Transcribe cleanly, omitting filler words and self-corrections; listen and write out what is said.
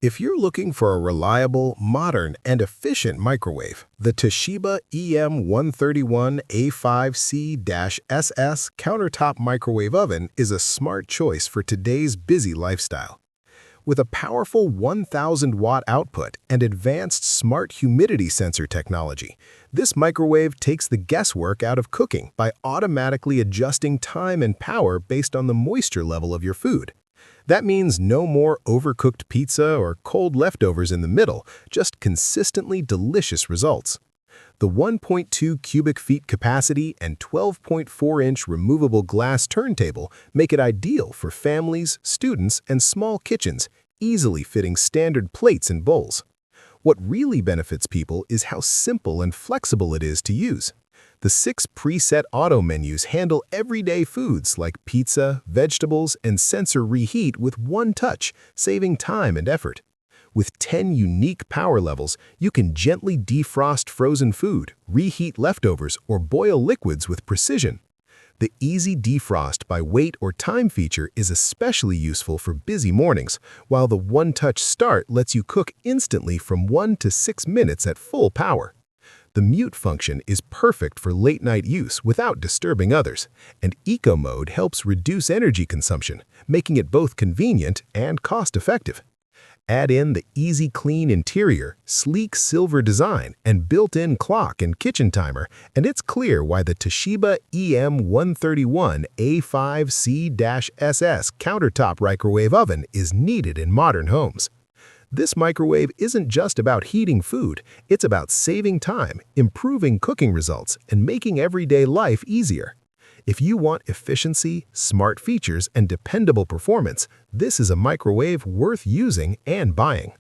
If you're looking for a reliable, modern, and efficient microwave, the Toshiba EM131A5C-SS Countertop Microwave Oven is a smart choice for today's busy lifestyle. With a powerful 1,000-watt output and advanced smart humidity sensor technology, this microwave takes the guesswork out of cooking by automatically adjusting time and power based on the moisture level of your food. That means no more overcooked pizza or cold leftovers in the middle, just consistently delicious results. The 1.2 cubic feet capacity and 12.4-inch removable glass turntable make it ideal for families, students, and small kitchens, easily fitting standard plates and bowls. What really benefits people is how simple and flexible it is to use. The 6 preset auto menus handle everyday foods like pizza, vegetables, and sensor reheat with one touch, saving time and effort. With 10 unique power levels, you can gently defrost frozen food, reheat leftovers, or boil liquids with precision. The easy defrost by weight or time feature is especially useful for busy mornings, while the one-touch start lets you cook instantly from 1 to 6 minutes at full power. The mute function is perfect for late-night use without disturbing others, and Eco Mode helps reduce energy consumption, making it both convenient and cost-effective. Add in the easy clean interior, sleek silver design, and built-in clock and kitchen timer, and it's clear why the Toshiba EM131A5C-SS Countertop Microwave Oven is needed in modern homes. This microwave isn't just about heating food, it's about saving time, improving cooking results, and making everyday life easier. If you want efficiency, smart features, and dependable performance, this is a microwave worth using and buying.